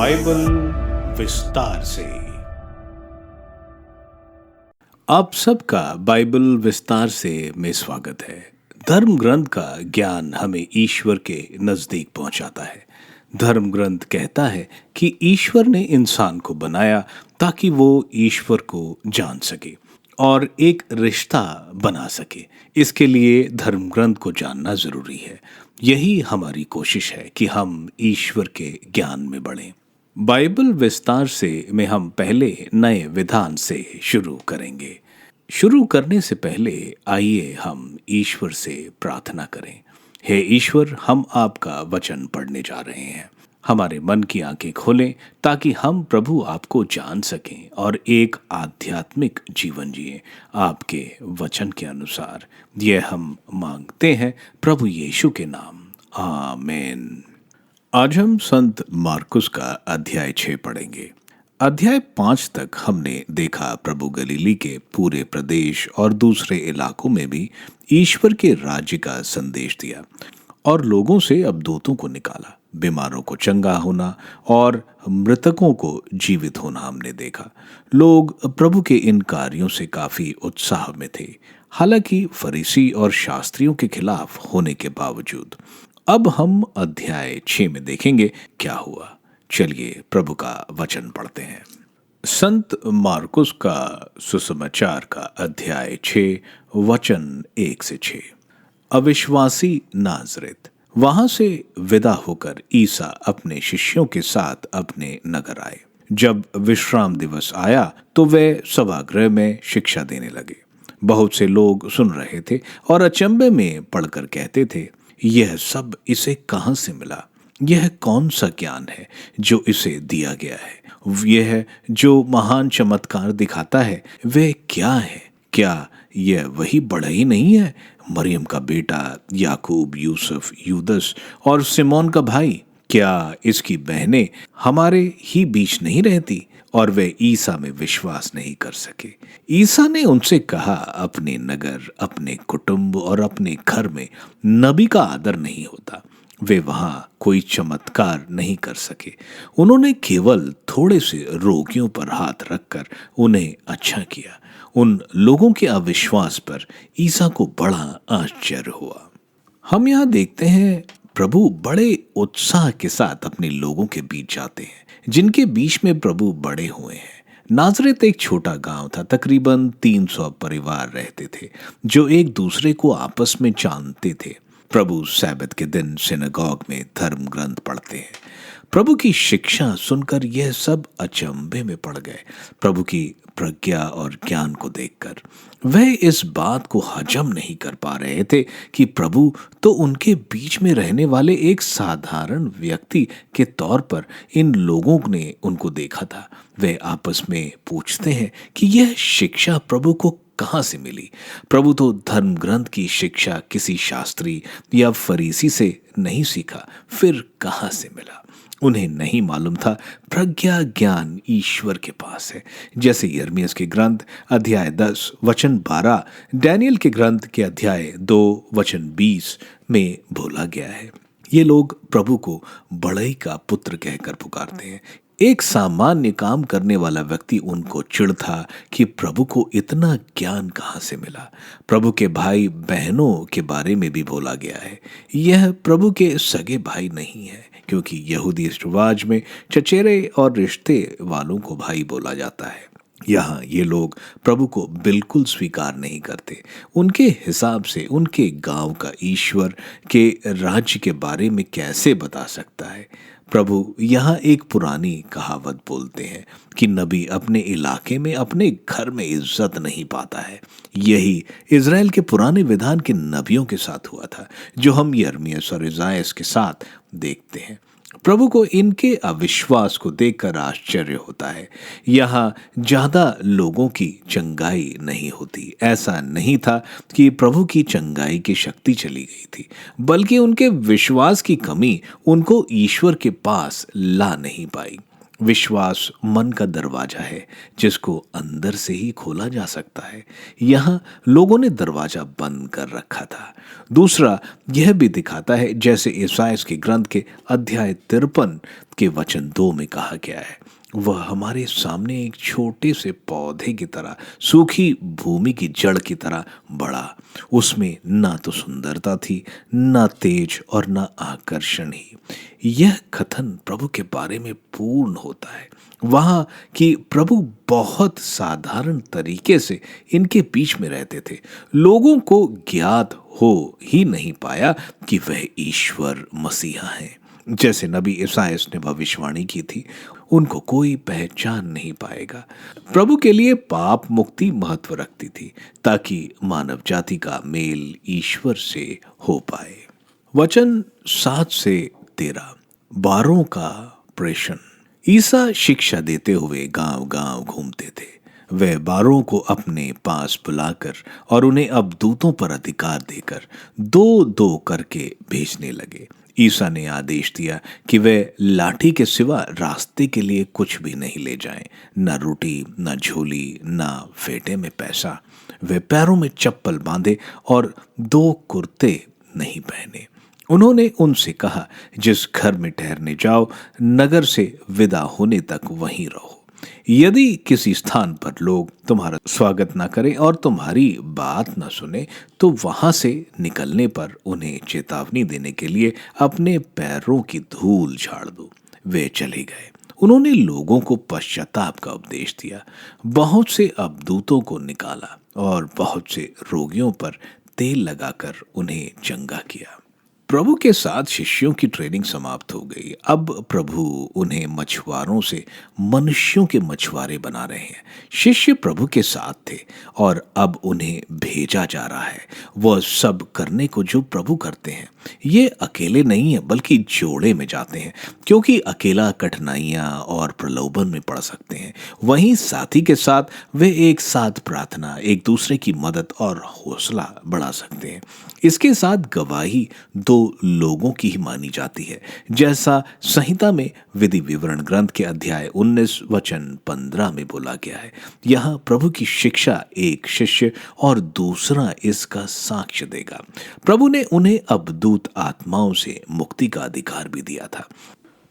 Bible विस्तार से। आप सबका बाइबल विस्तार से में स्वागत है। धर्म ग्रंथ का ज्ञान हमें ईश्वर के नजदीक पहुंचाता है। धर्म ग्रंथ कहता है कि ईश्वर ने इंसान को बनाया ताकि वो ईश्वर को जान सके और एक रिश्ता बना सके। इसके लिए धर्म ग्रंथ को जानना जरूरी है। यही हमारी कोशिश है कि हम ईश्वर के ज्ञान में बढ़ें। बाइबल विस्तार से में हम पहले नए विधान से शुरू करेंगे। शुरू करने से पहले आइए हम ईश्वर से प्रार्थना करें। हे ईश्वर, हम आपका वचन पढ़ने जा रहे हैं। हमारे मन की आंखें खोलें ताकि हम प्रभु आपको जान सकें और एक आध्यात्मिक जीवन जिए आपके वचन के अनुसार। यह हम मांगते हैं प्रभु यीशु के नाम, आमीन। आज हम संत मार्कुस का अध्याय 6 पढ़ेंगे। अध्याय 5 तक हमने देखा प्रभु गलीली के पूरे प्रदेश और दूसरे इलाकों में भी ईश्वर के राज्य का संदेश दिया और लोगों से अबदूतों को निकाला। बीमारों को चंगा होना और मृतकों को जीवित होना हमने देखा। लोग प्रभु के इन कार्यों से काफी उत्साह में थे, हालांकि फरीसी और शास्त्रियों के खिलाफ होने के बावजूद। अब हम अध्याय 6 में देखेंगे क्या हुआ। चलिए प्रभु का वचन पढ़ते हैं। संत मार्कुस का सुसमाचार का अध्याय 6 वचन 1 से 6। अविश्वासी नाज़रेत। वहां से विदा होकर ईसा अपने शिष्यों के साथ अपने नगर आए। जब विश्राम दिवस आया तो वे सभागृह में शिक्षा देने लगे। बहुत से लोग सुन रहे थे और अचंभे में पढ़कर कहते थे, यह सब इसे कहां से मिला? यह कौन सा ज्ञान है जो इसे दिया गया है? यह जो महान चमत्कार दिखाता है वे क्या है? क्या यह वही बढ़ई नहीं है, मरियम का बेटा, याकूब, यूसुफ, यूदस और सिमोन का भाई? क्या इसकी बहनें हमारे ही बीच नहीं रहती? और वे ईसा में विश्वास नहीं कर सके। ईसा ने उनसे कहा, अपने नगर, अपने कुटुंब और अपने घर में नबी का आदर नहीं होता। वे वहां कोई चमत्कार नहीं कर सके। उन्होंने केवल थोड़े से रोगियों पर हाथ रखकर उन्हें अच्छा किया। उन लोगों के अविश्वास पर ईसा को बड़ा आश्चर्य हुआ। हम यहाँ देखते हैं प्रभु बड़े उत्साह के साथ अपने लोगों के बीच जाते हैं, जिनके बीच में प्रभु बड़े हुए हैं। नाज़रेत एक छोटा गांव था। तकरीबन 300 परिवार रहते थे जो एक दूसरे को आपस में जानते थे। प्रभु सैबत के दिन सिनेगॉग में धर्म ग्रंथ पढ़ते हैं। प्रभु की शिक्षा सुनकर यह सब अचंभे में पड़ गए। प्रभु की प्रज्ञा और ज्ञान को देखकर वह इस बात को हजम नहीं कर पा रहे थे कि प्रभु तो उनके बीच में रहने वाले एक साधारण व्यक्ति के तौर पर इन लोगों ने उनको देखा था। वे आपस में पूछते हैं कि यह शिक्षा प्रभु को कहां से मिली? प्रभु तो धर्म ग्रंथ की शिक्षा किसी शास्त्री या फरीसी से नहीं सीखा, फिर कहां से मिला? उन्हें नहीं मालूम था प्रज्ञा ज्ञान ईश्वर के पास है, जैसे यिर्मयाह के ग्रंथ अध्याय 10 वचन 12, डैनियल के ग्रंथ के अध्याय 2 वचन 20 में बोला गया है। ये लोग प्रभु को बड़ई का पुत्र कहकर पुकारते हैं। एक सामान्य काम करने वाला व्यक्ति उनको चिढ़ता कि प्रभु को इतना ज्ञान कहां से मिला। प्रभु के भाई बहनों के बारे में भी बोला गया है। यह प्रभु के सगे भाई नहीं है, क्योंकि यहूदी रिवाज में चचेरे और रिश्ते वालों को भाई बोला जाता है। यहाँ ये लोग प्रभु को बिल्कुल स्वीकार नहीं करते। उनके हिसाब से उनके गांव का ईश्वर के राज्य के बारे में कैसे बता सकता है? प्रभु यहाँ एक पुरानी कहावत बोलते हैं कि नबी अपने इलाके में, अपने घर में इज्जत नहीं पाता है। यही इज़राइल के पुराने विधान के नबियों के साथ हुआ था, जो हम यिर्मयाह और इसायाह के साथ देखते हैं। प्रभु को इनके अविश्वास को देखकर आश्चर्य होता है। यहाँ ज्यादा लोगों की चंगाई नहीं होती। ऐसा नहीं था कि प्रभु की चंगाई की शक्ति चली गई थी, बल्कि उनके विश्वास की कमी उनको ईश्वर के पास ला नहीं पाई। विश्वास मन का दरवाजा है जिसको अंदर से ही खोला जा सकता है। यहाँ लोगों ने दरवाजा बंद कर रखा था। दूसरा, यह भी दिखाता है जैसे ईसाइयाह के ग्रंथ के अध्याय 53 के वचन 2 में कहा गया है, वह हमारे सामने एक छोटे से पौधे की तरह, सूखी भूमि की जड़ की तरह बढ़ा। उसमें ना तो सुंदरता थी, ना तेज और ना आकर्षण ही। यह कथन प्रभु के बारे में पूर्ण होता है वहाँ कि प्रभु बहुत साधारण तरीके से इनके बीच में रहते थे। लोगों को ज्ञात हो ही नहीं पाया कि वह ईश्वर मसीहा हैं। जैसे नबी ईसाइयाह ने भविष्यवाणी की थी, उनको कोई पहचान नहीं पाएगा। प्रभु के लिए पाप मुक्ति महत्व रखती थी ताकि मानव जाति का मेल ईश्वर से हो पाए। वचन 7 से 13, बारों का प्रेषण। ईसा शिक्षा देते हुए गांव गांव घूमते थे। वे बारों को अपने पास बुलाकर और उन्हें अब दूतों पर अधिकार देकर दो दो करके भेजने लगे। ईसा ने आदेश दिया कि वे लाठी के सिवा रास्ते के लिए कुछ भी नहीं ले जाएं, न रोटी, न झोली, न फेटे में पैसा। वे पैरों में चप्पल बांधे और 2 कुर्ते नहीं पहने। उन्होंने उनसे कहा, जिस घर में ठहरने जाओ, नगर से विदा होने तक वहीं रहो। यदि किसी स्थान पर लोग तुम्हारा स्वागत न करें और तुम्हारी बात न सुने, तो वहां से निकलने पर उन्हें चेतावनी देने के लिए अपने पैरों की धूल झाड़ दो। वे चले गए। उन्होंने लोगों को पश्चाताप का उपदेश दिया, बहुत से अबदूतों को निकाला और बहुत से रोगियों पर तेल लगाकर उन्हें चंगा किया। प्रभु के साथ शिष्यों की ट्रेनिंग समाप्त हो गई। अब प्रभु उन्हें मछुआरों से मनुष्यों के मछुआरे बना रहे हैं। शिष्य प्रभु के साथ थे और अब उन्हें भेजा जा रहा है वह सब करने को जो प्रभु करते हैं। ये अकेले नहीं है बल्कि जोड़े में जाते हैं, क्योंकि अकेला कठिनाइयां और प्रलोभन में पड़ सकते हैं, वहीं साथी के साथ वे एक साथ प्रार्थना, एक दूसरे की मदद और हौसला बढ़ा सकते हैं। इसके साथ गवाही 2 लोगों की ही मानी जाती है, जैसा संहिता में विधि विवरण ग्रंथ के अध्याय 19 वचन 15 में बोला गया है। यहाँ प्रभु की शिक्षा एक शिष्य और दूसरा इसका साक्ष्य देगा। प्रभु ने उन्हें अबदूत आत्माओं से मुक्ति का अधिकार भी दिया था।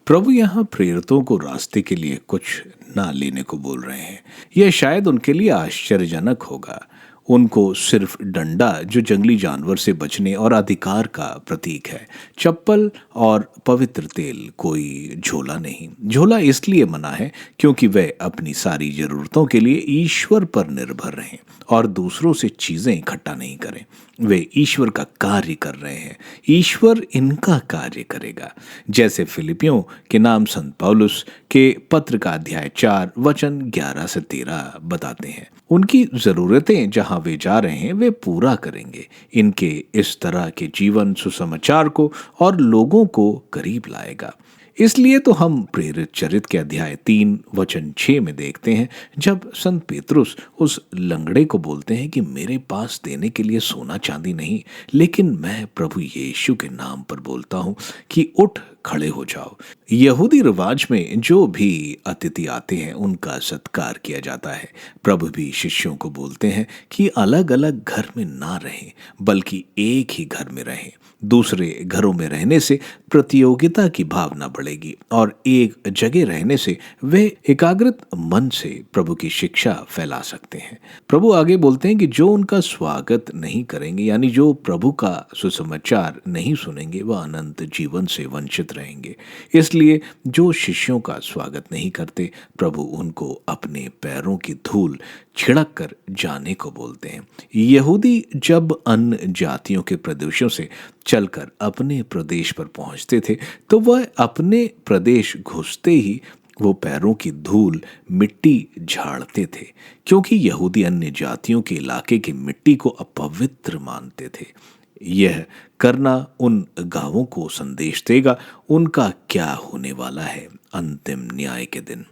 प्रभु यहाँ प्रेरितों को रास्ते के लिए कुछ ना लेने को बोल रहे हैं। यह शायद उनके लिए आश्चर्यजनक होगा। उनको सिर्फ डंडा, जो जंगली जानवर से बचने और अधिकार का प्रतीक है, चप्पल और पवित्र तेल, कोई झोला नहीं। झोला इसलिए मना है क्योंकि वे अपनी सारी जरूरतों के लिए ईश्वर पर निर्भर रहें और दूसरों से चीजें इकट्ठा नहीं करें। वे ईश्वर का कार्य कर रहे हैं, ईश्वर इनका कार्य करेगा। जैसे फिलिपियों के नाम संत पौलुस के पत्र का अध्याय 4 वचन 11 से 13 बताते हैं। उनकी जरूरतें जहां वे जा रहे हैं वे पूरा करेंगे। इनके इस तरह के जीवन सुसमाचार को और लोगों को करीब लाएगा। इसलिए तो हम प्रेरित चरित्र के अध्याय 3 वचन 6 में देखते हैं, जब संत पेतरुस उस लंगड़े को बोलते हैं कि मेरे पास देने के लिए सोना चांदी नहीं, लेकिन मैं प्रभु यीशु के नाम पर बोलता हूं कि उठ खड़े हो जाओ। यहूदी रिवाज में जो भी अतिथि आते हैं उनका सत्कार किया जाता है। प्रभु भी शिष्यों को बोलते हैं कि अलग अलग घर में ना रहें, बल्कि एक ही घर में रहें। दूसरे घरों में रहने से प्रतियोगिता की भावना बढ़ेगी और एक जगह रहने से वे एकाग्रत मन से प्रभु की शिक्षा फैला सकते हैं। प्रभु आगे बोलते हैं कि जो उनका स्वागत नहीं करेंगे, यानी जो प्रभु का सुसमाचार नहीं सुनेंगे, वह अनंत जीवन से वंचित रहेंगे। इसलिए जो शिष्यों का स्वागत नहीं करते, प्रभु उनको अपने पैरों की धूल छिड़क कर जाने को बोलते हैं। यहूदी जब अन्य जातियों के प्रदेशों से चलकर अपने प्रदेश पर पहुंचते थे, तो वह अपने प्रदेश घुसते ही वो पैरों की धूल, मिट्टी झाड़ते थे, क्योंकि यहूदी अन्य जातियों के इलाके की मिट्टी को अपवित्र मानते थे। यह करना उन गांवों को संदेश देगा उनका क्या होने वाला है अंतिम न्याय के दिन।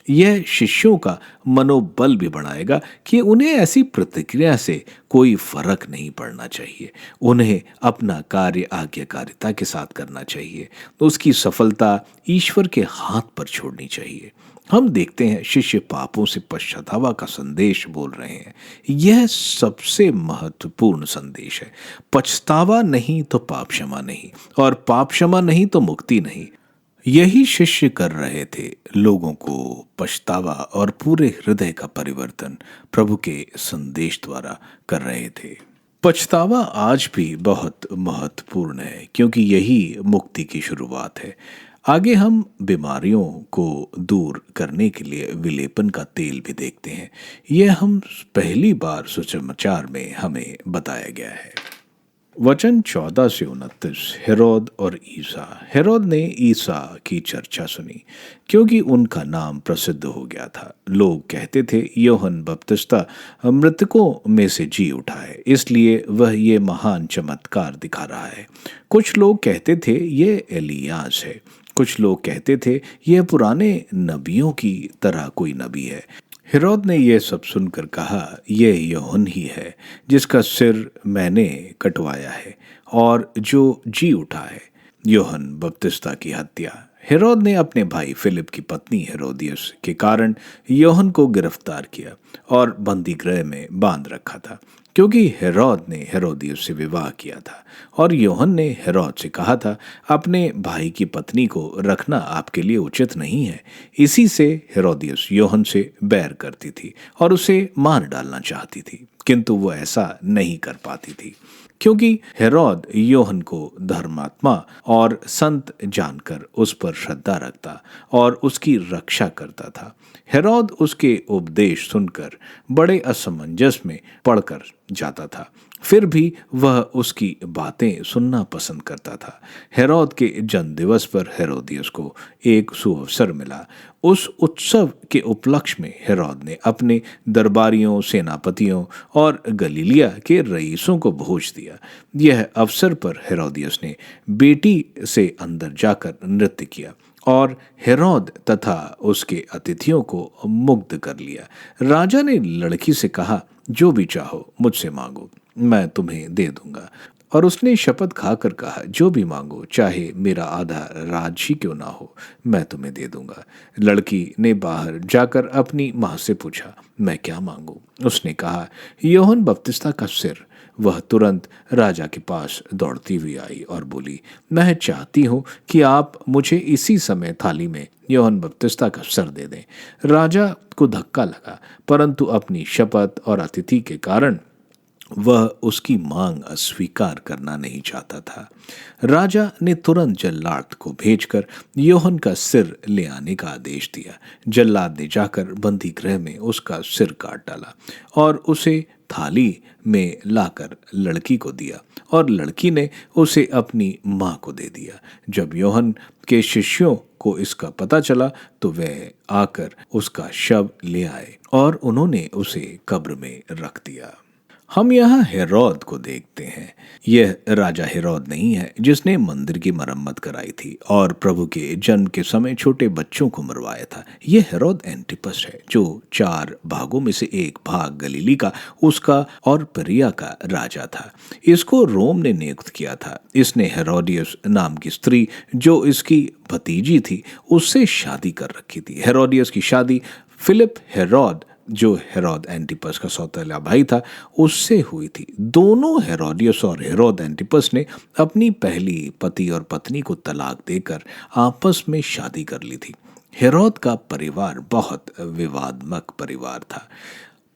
यह शिष्यों का मनोबल भी बढ़ाएगा कि उन्हें ऐसी प्रतिक्रिया से कोई फर्क नहीं पड़ना चाहिए। उन्हें अपना कार्य आज्ञाकारिता के साथ करना चाहिए, तो उसकी सफलता ईश्वर के हाथ पर छोड़नी चाहिए। हम देखते हैं शिष्य पापों से पश्चाताप का संदेश बोल रहे हैं। यह सबसे महत्वपूर्ण संदेश है। पछतावा नहीं तो पाप क्षमा नहीं, और पाप क्षमा नहीं तो मुक्ति नहीं। यही शिष्य कर रहे थे, लोगों को पछतावा और पूरे हृदय का परिवर्तन प्रभु के संदेश द्वारा कर रहे थे। पछतावा आज भी बहुत महत्वपूर्ण है, क्योंकि यही मुक्ति की शुरुआत है। आगे हम बीमारियों को दूर करने के लिए विलेपन का तेल भी देखते हैं। यह हम पहली बार सुसमाचार में हमें बताया गया है। वचन 14 से 29। हेरोद और ईसा। हेरोद ने ईसा की चर्चा सुनी, क्योंकि उनका नाम प्रसिद्ध हो गया था। लोग कहते थे, यूहन्ना बपतिस्ता मृतकों में से जी उठा है, इसलिए वह ये महान चमत्कार दिखा रहा है। कुछ लोग कहते थे, ये एलियास है। कुछ लोग कहते थे, यह पुराने नबियों की तरह कोई नबी है। हेरोद ने यह सब सुनकर कहा, यह यूहन्ना ही है, जिसका सिर मैंने कटवाया है और जो जी उठा है। यूहन्ना बपतिस्ता की हत्या। हेरोद ने अपने भाई फिलिप की पत्नी हेरोदियस के कारण यूहन्ना को गिरफ्तार किया और बंदी गृह में बांध रखा था, क्योंकि हेरोद ने हेरोदियस से विवाह किया था। और यूहन्ना ने हेरोद से कहा था, अपने भाई की पत्नी को रखना आपके लिए उचित नहीं है। इसी से हेरोदियस यूहन्ना से बैर करती थी और उसे मार डालना चाहती थी, किंतु वो ऐसा नहीं कर पाती थी, क्योंकि हेरोद यूहन्ना को धर्मात्मा और संत जानकर उस पर श्रद्धा रखता और उसकी रक्षा करता था। हेरोद उसके उपदेश सुनकर बड़े असमंजस में पड़कर जाता था, फिर भी वह उसकी बातें सुनना पसंद करता था। हेरोद के जन्मदिवस पर हेरोदियस को एक सुअवसर मिला। उस उत्सव के उपलक्ष्य में हेरोद ने अपने दरबारियों, सेनापतियों और गलीलिया के रईसों को भोज दिया। यह अवसर पर हेरोदियस ने बेटी से अंदर जाकर नृत्य किया और हेरोद तथा उसके अतिथियों को मुग्ध कर लिया। राजा ने लड़की से कहा, जो भी चाहो मुझसे मांगो, मैं तुम्हें दे दूंगा। और उसने शपथ खाकर कहा, जो भी मांगो, चाहे मेरा आधा राज्य ही क्यों ना हो, मैं तुम्हें दे दूंगा। लड़की ने बाहर जाकर अपनी माँ से पूछा, मैं क्या मांगू? उसने कहा, यूहन्ना बपतिस्ता का सिर। वह तुरंत राजा के पास दौड़ती हुई आई और बोली, मैं चाहती हूँ कि आप मुझे इसी समय थाली में यूहन्ना बपतिस्ता का सर दे दें। राजा को धक्का लगा, परंतु अपनी शपथ और अतिथि के कारण वह उसकी मांग अस्वीकार करना नहीं चाहता था। राजा ने तुरंत जल्लाद को भेजकर यूहन्ना का सिर ले आने का आदेश दिया। जल्लाद ने जाकर बंदी गृह में उसका सिर काट डाला और उसे थाली में लाकर लड़की को दिया, और लड़की ने उसे अपनी माँ को दे दिया। जब यूहन्ना के शिष्यों को इसका पता चला तो वे आकर उसका शव ले आए और उन्होंने उसे कब्र में रख दिया। हम यहाँ हेरोद को देखते हैं। यह राजा हेरोद नहीं है जिसने मंदिर की मरम्मत कराई थी और प्रभु के जन्म के समय छोटे बच्चों को मरवाया था। यह हेरोद एंटिपस है, जो 4 भागों में से एक भाग गलीली का, उसका और पेरिया का राजा था। इसको रोम ने नियुक्त किया था। इसने हेरोदियस नाम की स्त्री, जो इसकी भतीजी थी, उससे शादी कर रखी थी। हेरोदियस की शादी फिलिप हेरोद, जो हेरोद एंटिपस का सौतेला भाई था, उससे हुई थी। दोनों हेरोदियस और हेरोद एंटिपस ने अपनी पहली पति और पत्नी को तलाक देकर आपस में शादी कर ली थी। हेरोद का परिवार बहुत विवादात्मक परिवार था।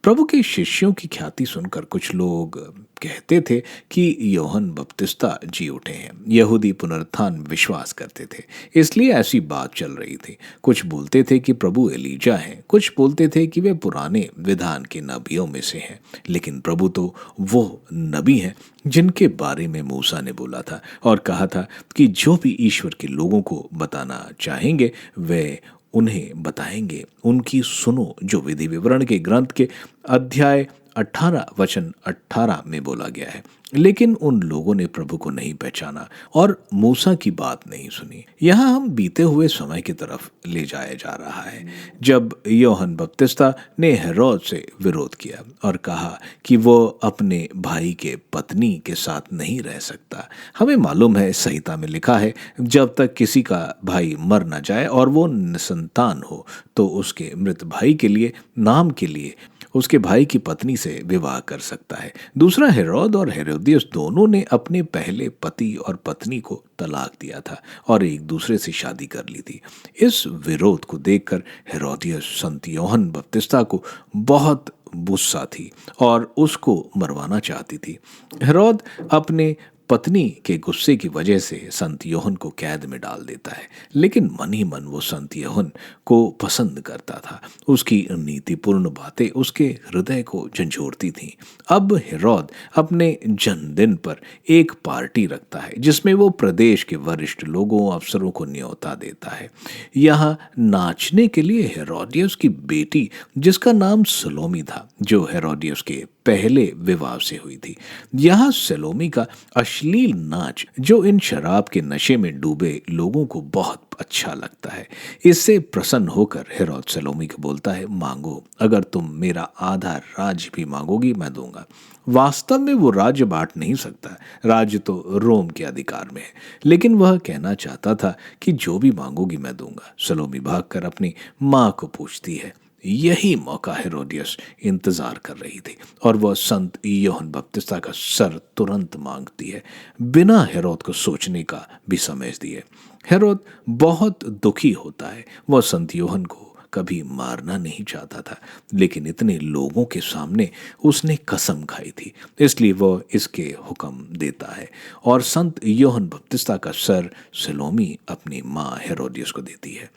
प्रभु के शिष्यों की ख्याति सुनकर कुछ लोग कहते थे कि यूहन्ना बपतिस्ता जी उठे हैं। यहूदी पुनरुत्थान विश्वास करते थे, इसलिए ऐसी बात चल रही थी। कुछ बोलते थे कि प्रभु एलीजा हैं, कुछ बोलते थे कि वे पुराने विधान के नबियों में से हैं। लेकिन प्रभु तो वो नबी हैं जिनके बारे में मूसा ने बोला था और कहा था कि जो भी ईश्वर के लोगों को बताना चाहेंगे वे उन्हें बताएंगे। उनकी सुनो, जो विधि विवरण के ग्रंथ के अध्याय 18 वचन 18 में बोला गया है। लेकिन उन लोगों ने प्रभु को नहीं पहचाना और मूसा की बात नहीं सुनी। यहाँ हम बीते हुए समय की तरफ ले जाया जा रहा है, जब यूहन्ना बपतिस्ता ने हेरोद से विरोध किया और कहा कि वो अपने भाई के पत्नी के साथ नहीं रह सकता। हमें मालूम है, संहिता में लिखा है, जब तक किसी का भाई मर न जाए और वो निसंतान हो, तो उसके मृत भाई के लिए, नाम के लिए, उसके भाई की पत्नी से विवाह कर सकता है। दूसरा, हेरोद और हेरोदियस दोनों ने अपने पहले पति और पत्नी को तलाक दिया था और एक दूसरे से शादी कर ली थी। इस विरोध को देखकर हेरोदियस संत यूहन्ना बपतिस्ता को बहुत गुस्सा थी और उसको मरवाना चाहती थी। हेरोद अपने पत्नी के गुस्से की वजह से संत यूहन्ना को कैद में डाल देता है, लेकिन मन ही मन वो संत यूहन्ना को पसंद करता था। उसकी नीतिपूर्ण बातें उसके हृदय को झंझोड़ती थीं। अब हेरोद अपने जन्मदिन पर एक पार्टी रखता है जिसमें वो प्रदेश के वरिष्ठ लोगों, अफसरों को न्योता देता है। यहाँ नाचने के लिए हेरोदियस की बेटी, जिसका नाम सलोमी था, जो हेरोदियस के पहले विवाह से हुई थी, यहाँ सलोमी का अश्लील नाच, जो इन शराब के नशे में डूबे लोगों को बहुत अच्छा लगता है। इससे प्रसन्न होकर हेरोद सलोमी को बोलता है, मांगो, अगर तुम मेरा आधा राज्य भी मांगोगी मैं दूंगा। वास्तव में वो राज्य बांट नहीं सकता, राज्य तो रोम के अधिकार में है, लेकिन वह कहना चाहता था कि जो भी मांगोगी मैं दूंगा। सलोमी भागकर अपनी माँ को पूछती है। यही मौका हेरोदियस इंतजार कर रही थी और वह संत यूहन्ना बपतिस्ता का सर तुरंत मांगती है, बिना हेरोद को सोचने का भी समय दिए। हेरोद बहुत दुखी होता है। वह संत यूहन्ना को कभी मारना नहीं चाहता था, लेकिन इतने लोगों के सामने उसने कसम खाई थी, इसलिए वह इसके हुक्म देता है और संत यूहन्ना बपतिस्ता का सर सलोमी अपनी माँ हेरोदियस को देती है।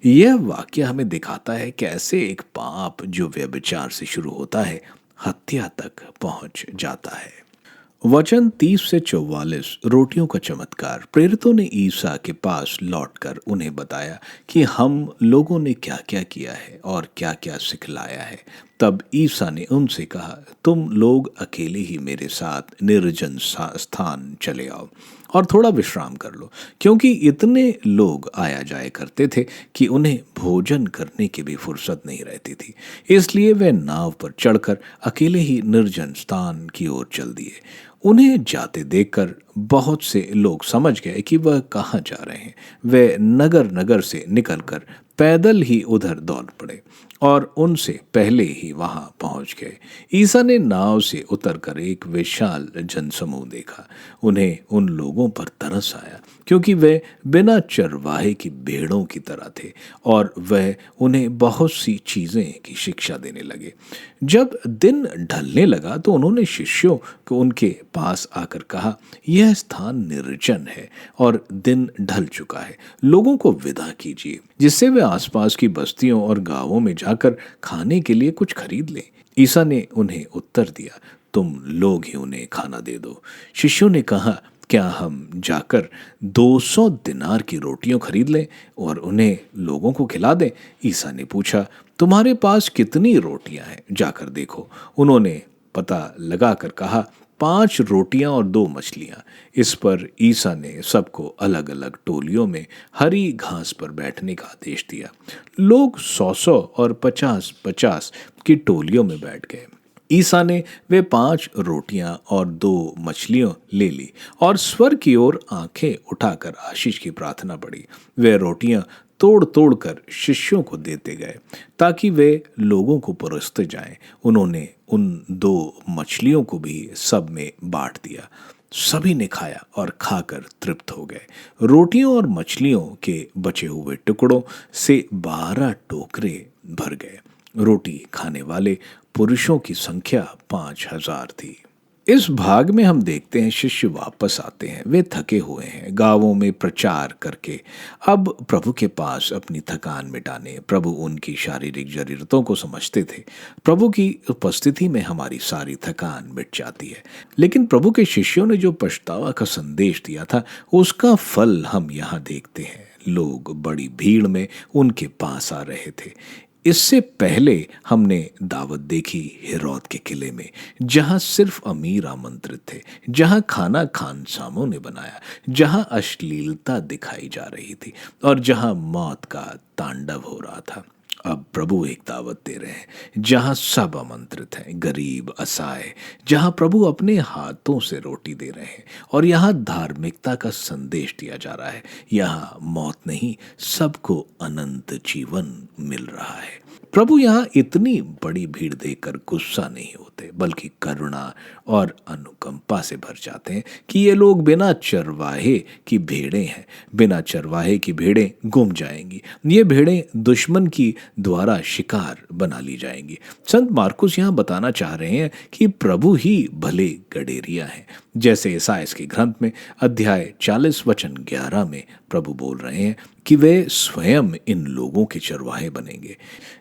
यह वाक्य हमें दिखाता है कैसे एक पाप जो व्यभिचार से शुरू होता है, हत्या तक पहुंच जाता है। वचन 30 से 44, रोटियों का चमत्कार। प्रेरितों ने ईसा के पास लौटकर उन्हें बताया कि हम लोगों ने क्या क्या किया है और क्या क्या सिखलाया है। तब ईसा ने उनसे कहा, तुम लोग अकेले ही मेरे साथ निर्जन स्थान चले आओ और थोड़ा विश्राम कर लो, क्योंकि इतने लोग आया जाया करते थे कि उन्हें भोजन करने की भी फुर्सत नहीं रहती थी। इसलिए वे नाव पर चढ़कर अकेले ही निर्जन स्थान की ओर चल दिए। उन्हें जाते देखकर बहुत से लोग समझ गए कि वह कहाँ जा रहे हैं। वे नगर नगर से निकलकर पैदल ही उधर दौड़ पड़े और उनसे पहले ही वहां पहुंच गए। ईसा ने नाव से उतरकर एक विशाल जनसमूह देखा। उन्हें उन लोगों पर तरस आया, क्योंकि वे बिना चरवाहे की भेड़ों की तरह थे और वह उन्हें बहुत सी चीजें की शिक्षा देने लगे। जब दिन ढलने लगा तो उन्होंने शिष्यों को उनके पास आकर कहा, यह स्थान निर्जन है और दिन ढल चुका है, लोगों को विदा कीजिए, जिससे वे आसपास की बस्तियों और गांवों में जाकर खाने के लिए कुछ खरीद लें। ईसा ने उन्हें उत्तर दिया, तुम लोग ही उन्हें खाना दे दो। शिष्यों ने कहा, क्या हम जाकर 200 दिनार की रोटियां खरीद लें और उन्हें लोगों को खिला दें? ईसा ने पूछा, तुम्हारे पास कितनी रोटियां हैं? जाकर देखो। उन्होंने पता लगाकर कहा, 5 रोटियां और 2 मछलियां। इस पर ईसा ने सबको अलग अलग टोलियों में हरी घास पर बैठने का आदेश दिया। लोग 100-100 और 50-50 की टोलियों में बैठ गए। ईसा ने वे 5 रोटियां और 2 मछलियां ले ली और स्वर की ओर आंखें उठाकर आशीष की प्रार्थना पड़ी। वे रोटियां तोड़ तोड़ कर शिष्यों को देते गए ताकि वे लोगों को परोसते जाएं। उन्होंने उन 2 मछलियों को भी सब में बांट दिया। सभी ने खाया और खाकर तृप्त हो गए। रोटियों और मछलियों के बचे हुए टुकड़ों से 12 टोकरे भर गए। रोटी खाने वाले पुरुषों की संख्या 5000 थी। इस भाग में हम देखते हैं शिष्य वापस आते हैं। वे थके हुए हैं, गांवों में प्रचार करके अब प्रभु के पास अपनी थकान मिटाने। प्रभु उनकी शारीरिक जरूरतों को समझते थे। प्रभु की उपस्थिति में हमारी सारी थकान मिट जाती है। लेकिन प्रभु के शिष्यों ने जो पछतावा का संदेश दिया था, उसका फल हम यहाँ देखते हैं। लोग बड़ी भीड़ में उनके पास आ रहे थे। इससे पहले हमने दावत देखी हेरोद के किले में, जहां सिर्फ अमीर आमंत्रित थे, जहां खाना खानसामों ने बनाया, जहां अश्लीलता दिखाई जा रही थी और जहां मौत का तांडव हो रहा था। अब प्रभु एक दावत दे रहे हैं जहां सब आमंत्रित हैं, गरीब, असहाय, जहां प्रभु अपने हाथों से रोटी दे रहे हैं और यहाँ धार्मिकता का संदेश दिया जा रहा है। यहाँ मौत नहीं, सबको अनंत जीवन मिल रहा है। प्रभु यहाँ इतनी बड़ी भीड़ देखकर गुस्सा नहीं होते, बल्कि करुणा और अनुकंपा से भर जाते हैं कि ये लोग बिना चरवाहे की भेड़ें हैं, बिना चरवाहे की भेड़ें गुम जाएंगी, ये भेड़ें दुश्मन की द्वारा शिकार बना ली जाएंगी। संत मार्कुस यहाँ बताना चाह रहे हैं कि प्रभु ही भले गडेरिया हैं। जैसे ईसाइयाह के ग्रंथ में अध्याय 40 वचन 11 में प्रभु बोल रहे हैं कि वे स्वयं इन लोगों के चरवाहे बनेंगे।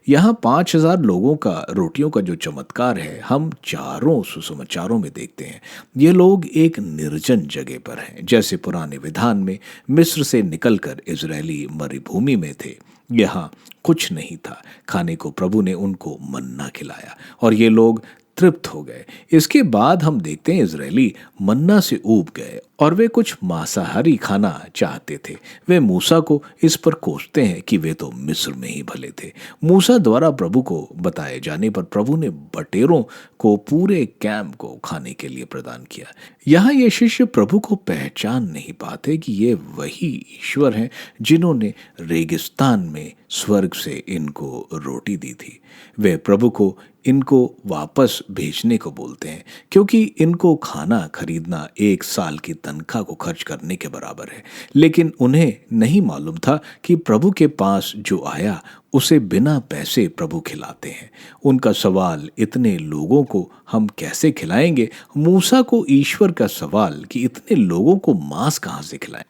यहाँ 5,000 लोगों का रोटियों का जो चमत्कार है, हम चारों सुसमाचारों में देखते हैं। ये लोग एक निर्जन जगह पर हैं, जैसे पुराने विधान में मिस्र से निकलकर इजरायली मरुभूमि में थे। यहाँ कुछ नहीं था, खाने को प्रभु ने उनको मन्ना खिलाया और ये लोग तृप्त हो गए। इसके बाद हम देखते हैं इजरायली मन्ना से ऊब गए और वे कुछ मांसाहारी खाना चाहते थे। वे मूसा को इस पर कोसते हैं कि वे तो मिस्र में ही भले थे। मूसा द्वारा प्रभु को बताए जाने पर प्रभु ने बटेरों को पूरे कैंप को खाने के लिए प्रदान किया। यहाँ ये शिष्य प्रभु को पहचान नहीं पाते कि ये वही ईश्वर हैं जिन्होंने रेगिस्तान में स्वर्ग से इनको रोटी दी थी। वे प्रभु को इनको वापस भेजने को बोलते हैं, क्योंकि इनको खाना खरीदना 1 साल की तनख्वाह को खर्च करने के बराबर है। लेकिन उन्हें नहीं मालूम था कि प्रभु के पास जो आया उसे बिना पैसे प्रभु खिलाते हैं। उनका सवाल, इतने लोगों को हम कैसे खिलाएंगे? मूसा को ईश्वर का सवाल कि इतने लोगों को मांस कहाँ से खिलाएं?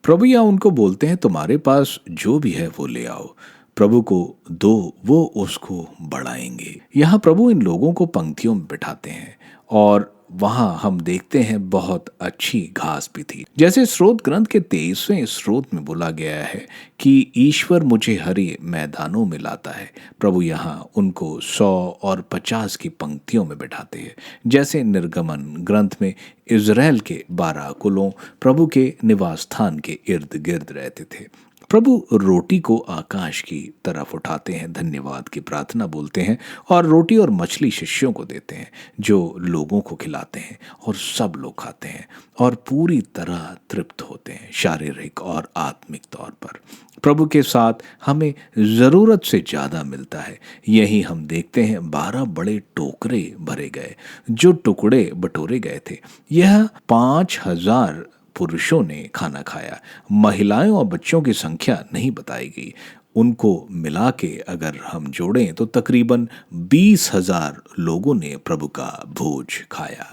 प्रभु या उनको बोलते हैं, तुम्हारे पास जो भी है वो ले आओ, प्रभु को दो, वो उसको बढ़ाएंगे। यहाँ प्रभु इन लोगों को पंक्तियों में बिठाते हैं और वहां हम देखते हैं बहुत अच्छी घास भी थी। जैसे स्रोत ग्रंथ के 23वें स्रोत में बोला गया है कि ईश्वर मुझे हरे मैदानों में लाता है। प्रभु यहाँ उनको 100 और 50 की पंक्तियों में बिठाते हैं। जैसे निर्गमन ग्रंथ में इज़राइल के 12 कुलों प्रभु के निवास स्थान के इर्द गिर्द रहते थे। प्रभु रोटी को आकाश की तरफ उठाते हैं, धन्यवाद की प्रार्थना बोलते हैं और रोटी और मछली शिष्यों को देते हैं, जो लोगों को खिलाते हैं और सब लोग खाते हैं और पूरी तरह तृप्त होते हैं, शारीरिक और आत्मिक तौर पर। प्रभु के साथ हमें ज़रूरत से ज़्यादा मिलता है। यही हम देखते हैं 12 बड़े टोकरे भरे गए, जो टुकड़े बटोरे गए थे। यह 5,000 पुरुषों ने खाना खाया। महिलाओं और बच्चों की संख्या नहीं बताई गई। उनको मिला के अगर हम जोड़ें तो तकरीबन 20,000 लोगों ने प्रभु का भोज खाया।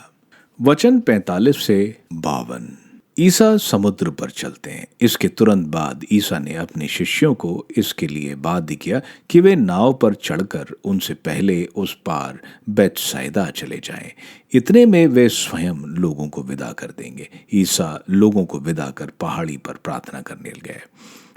वचन 45 से 52। ईसा समुद्र पर चलते हैं। इसके तुरंत बाद ईसा ने अपने शिष्यों को इसके लिए बाध्य किया कि वे नाव पर चढ़कर उनसे पहले उस पार बेतसैदा चले जाएं। इतने में वे स्वयं लोगों को विदा कर देंगे। ईसा लोगों को विदा कर पहाड़ी पर प्रार्थना करने गए।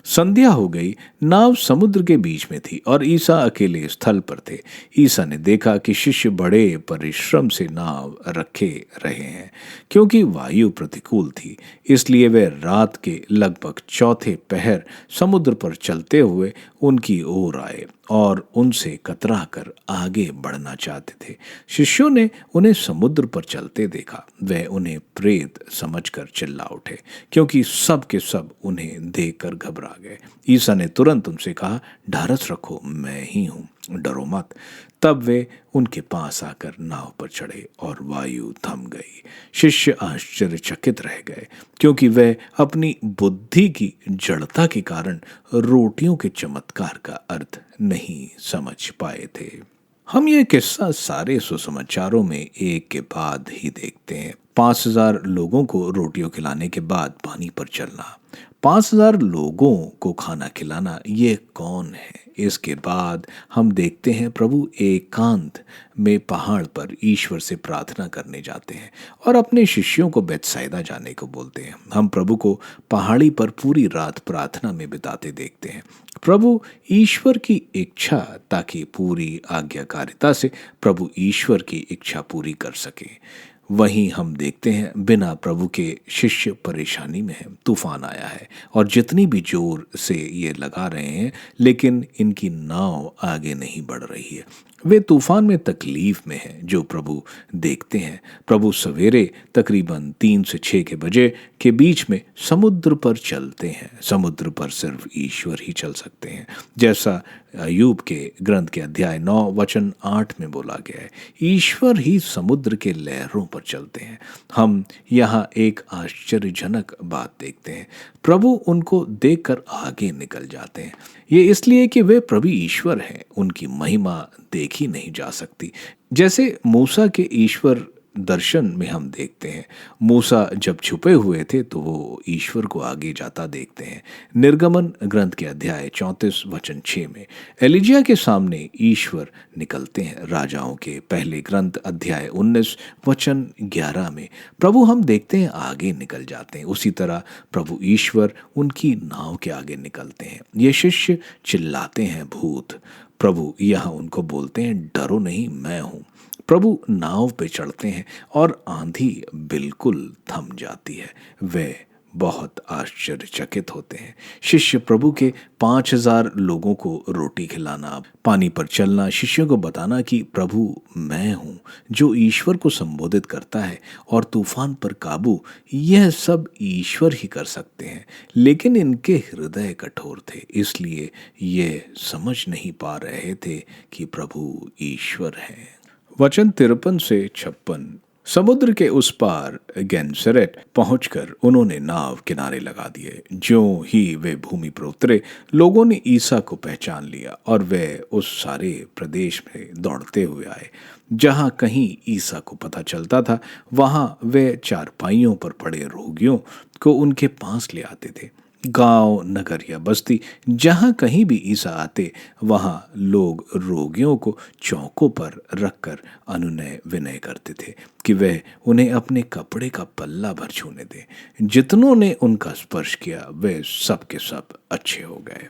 संध्या हो गई, नाव समुद्र के बीच में थी और ईसा अकेले स्थल पर थे। ईसा ने देखा कि शिष्य बड़े परिश्रम से नाव रखे रहे हैं, क्योंकि वायु प्रतिकूल थी। इसलिए वे रात के लगभग चौथे पहर समुद्र पर चलते हुए उनकी ओर आए और उनसे कतरा कर आगे बढ़ना चाहते थे। शिष्यों ने उन्हें समुद्र पर चलते देखा। वे उन्हें प्रेत समझकर चिल्ला उठे, क्योंकि सब के सब उन्हें देखकर घबरा गए। ईसा ने तुरंत उनसे कहा, ढारस रखो, मैं ही हूँ, डरो मत। तब वे उनके पास आकर नाव पर चढ़े और वायु थम गई। शिष्य आश्चर्यचकित रह गए, क्योंकि वे अपनी बुद्धि की जड़ता के कारण रोटियों के चमत्कार का अर्थ नहीं समझ पाए थे। हम ये किस्सा सारे सुसमाचारों में एक के बाद ही देखते हैं। 5,000 लोगों को रोटियों खिलाने के बाद पानी पर चलना, 5,000 लोगों को खाना खिलाना ये कौन है? इसके बाद हम देखते हैं प्रभु एकांत में पहाड़ पर ईश्वर से प्रार्थना करने जाते हैं और अपने शिष्यों को बेतसैदा जाने को बोलते हैं। हम प्रभु को पहाड़ी पर पूरी रात प्रार्थना में बिताते देखते हैं। प्रभु ईश्वर की इच्छा, ताकि पूरी आज्ञाकारिता से प्रभु ईश्वर की इच्छा पूरी कर सके। वहीं हम देखते हैं बिना प्रभु के शिष्य परेशानी में है। तूफान आया है और जितनी भी जोर से ये लगा रहे हैं, लेकिन इनकी नाव आगे नहीं बढ़ रही है। वे तूफान में तकलीफ में हैं जो प्रभु देखते हैं। प्रभु सवेरे तकरीबन 3 से 6 के बजे के बीच में समुद्र पर चलते हैं। समुद्र पर सिर्फ ईश्वर ही चल सकते हैं, जैसा अय्यूब के ग्रंथ के अध्याय 9 वचन 8 में बोला गया है। ईश्वर ही समुद्र के लहरों पर चलते हैं। हम यहाँ एक आश्चर्यजनक बात देखते हैं, प्रभु उनको देखकर आगे निकल जाते हैं। ये इसलिए कि वे प्रभु ईश्वर हैं, उनकी महिमा देखी नहीं जा सकती। जैसे मूसा के ईश्वर दर्शन में हम देखते हैं, मूसा जब छुपे हुए थे तो वो ईश्वर को आगे जाता देखते हैं। निर्गमन ग्रंथ के अध्याय 34 वचन 6 में एलिजिया के सामने ईश्वर निकलते हैं। राजाओं के पहले ग्रंथ अध्याय 19 वचन 11 में प्रभु हम देखते हैं आगे निकल जाते हैं। उसी तरह प्रभु ईश्वर उनकी नाव के आगे निकलते हैं। ये शिष्य चिल्लाते हैं भूत, प्रभु यहाँ उनको बोलते हैं डरो नहीं, मैं हूँ। प्रभु नाव पे चढ़ते हैं और आंधी बिल्कुल थम जाती है। वे बहुत आश्चर्यचकित होते हैं। शिष्य प्रभु के 5,000 लोगों को रोटी खिलाना, पानी पर चलना, शिष्यों को बताना कि प्रभु मैं हूँ जो ईश्वर को संबोधित करता है, और तूफान पर काबू, यह सब ईश्वर ही कर सकते हैं। लेकिन इनके हृदय कठोर थे, इसलिए ये समझ नहीं पा रहे थे कि प्रभु ईश्वर हैं। वचन 53 से 56। समुद्र के उस पार गेनसरेत पहुंचकर उन्होंने नाव किनारे लगा दिए। ज्यों ही वे भूमि पर उतरे, लोगों ने ईसा को पहचान लिया और वे उस सारे प्रदेश में दौड़ते हुए आए। जहां कहीं ईसा को पता चलता था, वहां वे चारपाइयों पर पड़े रोगियों को उनके पास ले आते थे। गांव, नगर या बस्ती, जहां कहीं भी ईसा आते, वहां लोग रोगियों को चौकों पर रखकर अनुनय विनय करते थे कि वह उन्हें अपने कपड़े का पल्ला भर छूने दे। जितनों ने उनका स्पर्श किया वे सब के सब अच्छे हो गए।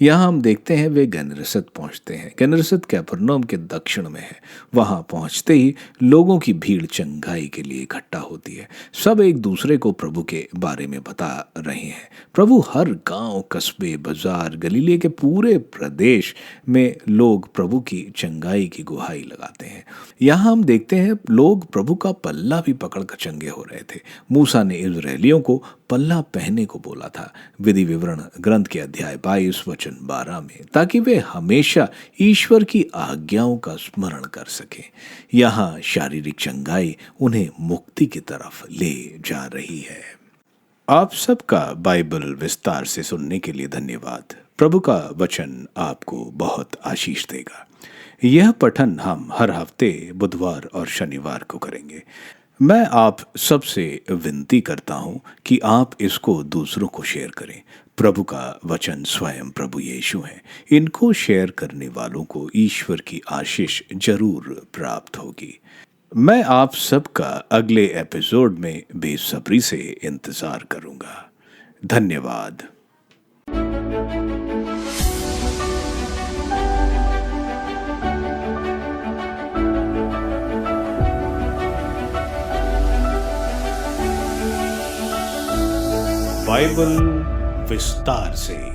यहाँ हम देखते हैं वे गेनरेसत पहुंचते हैं। गेनरेसत कफरनहूम के दक्षिण में है। वहां पहुंचते ही लोगों की भीड़ चंगाई के लिए इकट्ठा होती है। सब एक दूसरे को प्रभु के बारे में बता रहे हैं। प्रभु हर गांव, कस्बे, बाजार, गलीले के पूरे प्रदेश में लोग प्रभु की चंगाई की गुहाई लगाते हैं। यहाँ हम देखते हैं लोग प्रभु का पल्ला भी पकड़कर चंगे हो रहे थे। मूसा ने इजरायलियों को पल्ला पहनने को बोला था, विधि विवरण ग्रंथ के अध्याय 22 वचन 12 में, ताकि वे हमेशा ईश्वर की आज्ञाओं का स्मरण कर सकें। यहाँ शारीरिक चंगाई उन्हें मुक्ति की तरफ ले जा रही है। आप सबका बाइबल विस्तार से सुनने के लिए धन्यवाद। प्रभु का वचन आपको बहुत आशीष देगा। यह पठन हम हर हफ्ते बुधवार और शनिवार को करेंगे। मैं आप सबसे विनती करता हूं कि आप इसको दूसरों को शेयर करें। प्रभु का वचन स्वयं प्रभु यीशु है। इनको शेयर करने वालों को ईश्वर की आशीष जरूर प्राप्त होगी। मैं आप सबका अगले एपिसोड में बेसब्री से इंतजार करूंगा। धन्यवाद। बाइबल विस्तार से।